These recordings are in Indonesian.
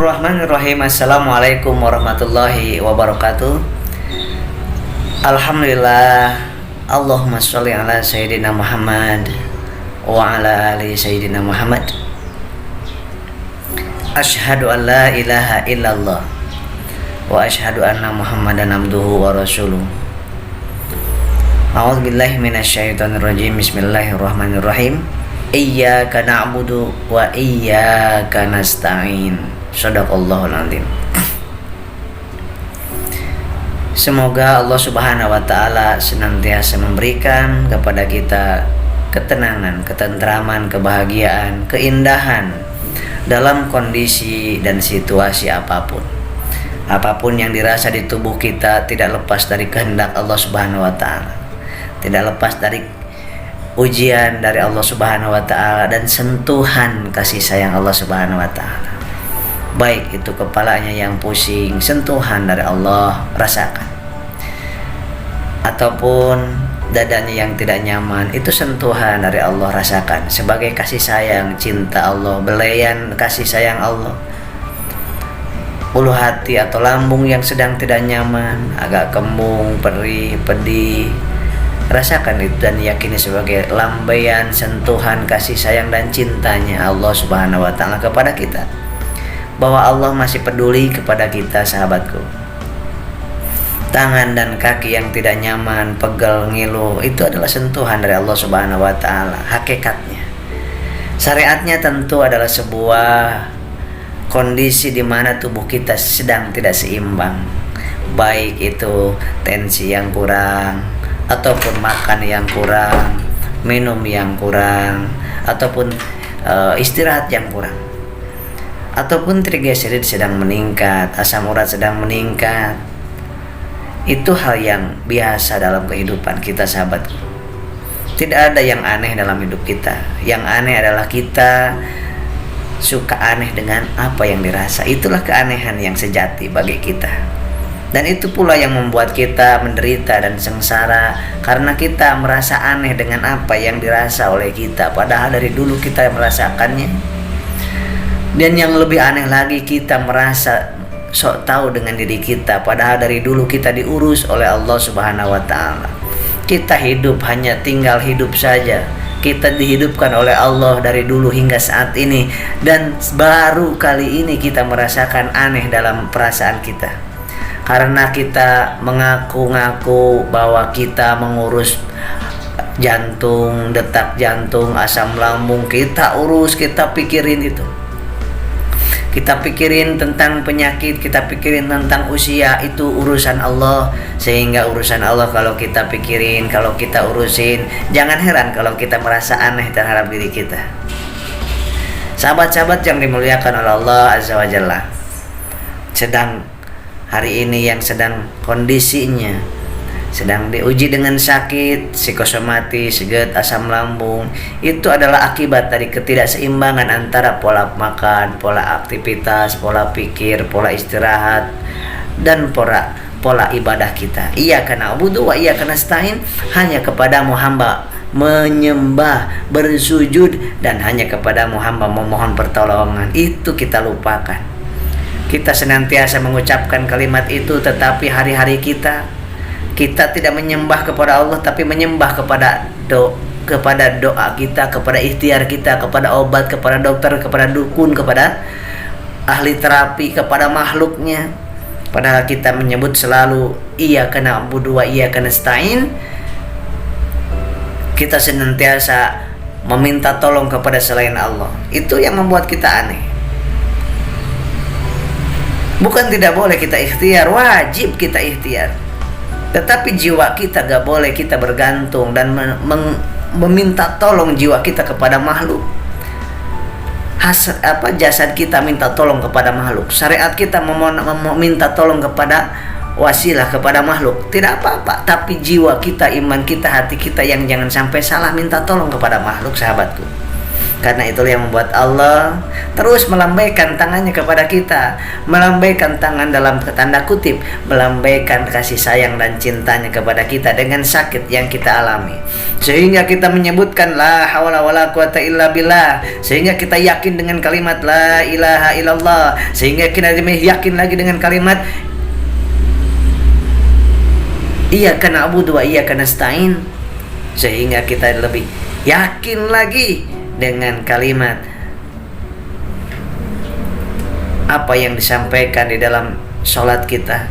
Bismillahirrahmanirrahim. Assalamualaikum warahmatullahi wabarakatuh. Alhamdulillah. Allahumma sholli ala Sayyidina Muhammad wa ala ali Sayyidina Muhammad. Asyhadu an la ilaha illallah wa asyhadu anna Muhammadan abduhu wa rasuluh. A'udzubillahi minasyaitonir rajim. Bismillahirrahmanirrahim. Iyyaka na'budu wa iyyaka nasta'in. Shadaqallahul azim. Semoga Allah Subhanahu wa taala senantiasa memberikan kepada kita ketenangan, ketentraman, kebahagiaan, keindahan dalam kondisi dan situasi apapun. Apapun yang dirasa di tubuh kita tidak lepas dari kehendak Allah Subhanahu wa taala. Tidak lepas dari ujian dari Allah Subhanahu wa taala dan sentuhan kasih sayang Allah Subhanahu wa taala. Baik itu kepalanya yang pusing, sentuhan dari Allah rasakan. Ataupun dadanya yang tidak nyaman, itu sentuhan dari Allah rasakan sebagai kasih sayang, cinta Allah, belayan kasih sayang Allah. Ulu hati atau lambung yang sedang tidak nyaman, agak kembung, perih, pedih, rasakan itu dan yakini sebagai lambaian sentuhan kasih sayang dan cintanya Allah Subhanahu wa taala kepada kita. Bahwa Allah masih peduli kepada kita, sahabatku. Tangan dan kaki yang tidak nyaman, pegel, ngilu, itu adalah sentuhan dari Allah Subhanahu wa taala. Hakikatnya, syariatnya tentu adalah sebuah kondisi di mana tubuh kita sedang tidak seimbang. Baik itu tensi yang kurang, ataupun makan yang kurang, minum yang kurang, ataupun istirahat yang kurang, ataupun trigliserid sedang meningkat, asam urat sedang meningkat. Itu hal yang biasa dalam kehidupan kita, sahabatku. Tidak ada yang aneh dalam hidup kita. Yang aneh adalah kita suka aneh dengan apa yang dirasa. Itulah keanehan yang sejati bagi kita. Dan itu pula yang membuat kita menderita dan sengsara, karena kita merasa aneh dengan apa yang dirasa oleh kita, padahal dari dulu kita merasakannya. Dan yang lebih aneh lagi, kita merasa sok tahu dengan diri kita, padahal dari dulu kita diurus oleh Allah Subhanahu wa taala. Kita hidup hanya tinggal hidup saja. Kita dihidupkan oleh Allah dari dulu hingga saat ini, dan baru kali ini kita merasakan aneh dalam perasaan kita. Karena kita mengaku-ngaku bahwa kita mengurus jantung, detak jantung, asam lambung, kita urus, kita pikirin itu. Kita pikirin tentang penyakit, kita pikirin tentang usia, itu urusan Allah. Sehingga urusan Allah kalau kita pikirin, kalau kita urusin, jangan heran kalau kita merasa aneh terhadap diri kita. Sahabat-sahabat yang dimuliakan oleh Allah Azza wa Jalla, sedang hari ini yang sedang kondisinya sedang diuji dengan sakit psikosomatis, GERD, asam lambung, itu adalah akibat dari ketidakseimbangan antara pola makan, pola aktivitas, pola pikir, pola istirahat, dan pola ibadah kita. Iyyaka na'budu wa iyyaka nasta'in, hanya kepadamu hamba menyembah, bersujud, dan hanya kepadamu hamba memohon pertolongan. Itu kita lupakan. Kita senantiasa mengucapkan kalimat itu, tetapi hari-hari kita tidak menyembah kepada Allah, tapi menyembah kepada doa kita, kepada ikhtiar kita, kepada obat, kepada dokter, kepada dukun, kepada ahli terapi, kepada makhluknya. Padahal kita menyebut selalu iyyaka na'budu wa iyyaka nasta'in. Kita senantiasa meminta tolong kepada selain Allah. Itu yang membuat kita aneh. Bukan tidak boleh kita ikhtiar, wajib kita ikhtiar. Tetapi jiwa kita gak boleh kita bergantung dan meminta tolong jiwa kita kepada makhluk. Jasad kita minta tolong kepada makhluk. Syariat kita meminta tolong kepada wasilah, kepada makhluk. Tidak apa-apa. Tapi jiwa kita, iman kita, hati kita yang jangan sampai salah minta tolong kepada makhluk, sahabatku. Karena itulah yang membuat Allah terus melambaikan tangannya kepada kita, melambaikan tangan dalam tanda kutip, melambaikan kasih sayang dan cintanya kepada kita dengan sakit yang kita alami, sehingga kita menyebutkan la haula wala quwata illa billah, sehingga kita yakin dengan kalimat la ilaha illallah, sehingga kita yakin lagi dengan kalimat iyyaka na'budu wa iyyaka nasta'in, sehingga kita lebih yakin lagi dengan kalimat apa yang disampaikan di dalam sholat kita.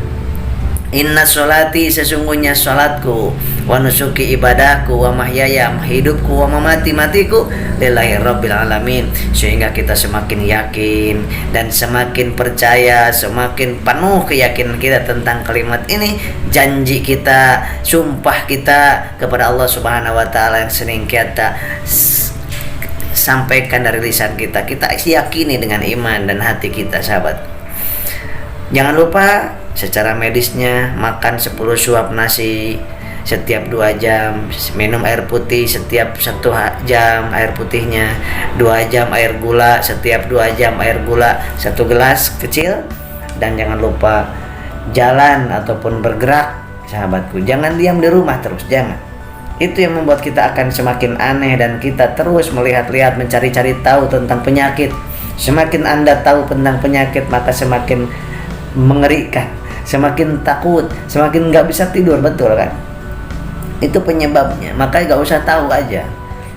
Inna sholati, sesungguhnya sholatku, wa nusuki, ibadahku, wa mahyaya, hidupku, wa mamati, matiku lillahi rabbil alamin. Sehingga kita semakin yakin dan semakin percaya, semakin penuh keyakinan kita tentang kalimat ini, janji kita, sumpah kita kepada Allah Subhanahu wa taala yang sering kita sampaikan dari lisan kita, kita yakini dengan iman dan hati kita, sahabat. Jangan lupa secara medisnya makan 10 suap nasi setiap 2 jam, minum air putih setiap 1 jam air putihnya, 2 jam air gula, setiap 2 jam air gula 1 gelas kecil, dan jangan lupa jalan ataupun bergerak, sahabatku. Jangan diam di rumah terus, jangan. Itu yang membuat kita akan semakin aneh dan kita terus melihat-lihat, mencari-cari tahu tentang penyakit. Semakin Anda tahu tentang penyakit, maka semakin mengerikan, semakin takut, semakin nggak bisa tidur, betul kan? Itu penyebabnya. Makanya nggak usah tahu aja.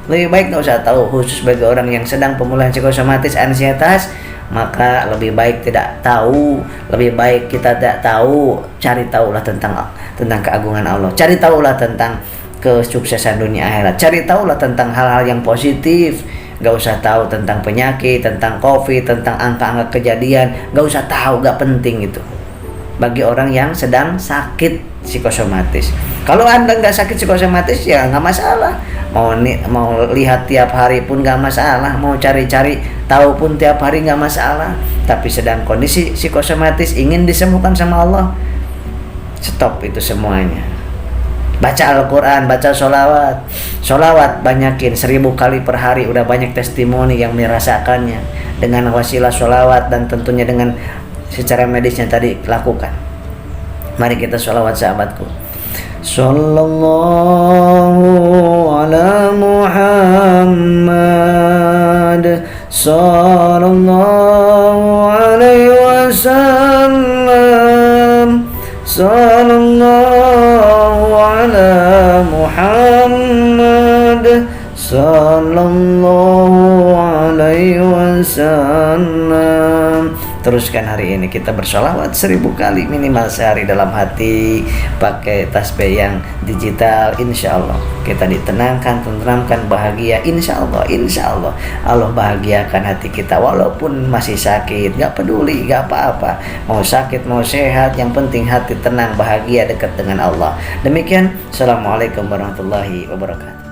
Lebih baik nggak usah tahu, khusus bagi orang yang sedang pemulihan psikosomatis ansietas, maka lebih baik tidak tahu. Lebih baik kita tidak tahu, cari tahulah tentang keagungan Allah, cari tahulah tentang kesuksesan dunia akhirat, cari tahulah tentang hal-hal yang positif. Gak usah tahu tentang penyakit, tentang covid, tentang angka-angka kejadian, gak usah tahu, gak penting itu bagi orang yang sedang sakit psikosomatis. Kalau Anda gak sakit psikosomatis ya gak masalah, mau lihat tiap hari pun gak masalah, mau cari-cari tahu pun tiap hari gak masalah. Tapi sedang kondisi psikosomatis, ingin disembuhkan sama Allah, stop itu semuanya. Baca Al-Quran, baca sholawat banyakin 1000 kali per hari. Udah banyak testimoni yang merasakannya dengan wasilah sholawat, dan tentunya dengan secara medisnya tadi lakukan. Mari kita sholawat, sahabatku. Sallallahu ala Muhammad, sallallahu alaihi wasallam, sallallahu ala Muhammad, sallallahu alaihi wasallam. Teruskan hari ini kita bersolawat 1000 kali minimal sehari dalam hati, pakai tasbih yang digital. Insya Allah kita ditenangkan, tenteramkan, bahagia. Insya Allah Allah bahagiakan hati kita walaupun masih sakit. Gak peduli, gak apa-apa, mau sakit mau sehat, yang penting hati tenang, bahagia, dekat dengan Allah. Demikian, assalamualaikum warahmatullahi wabarakatuh.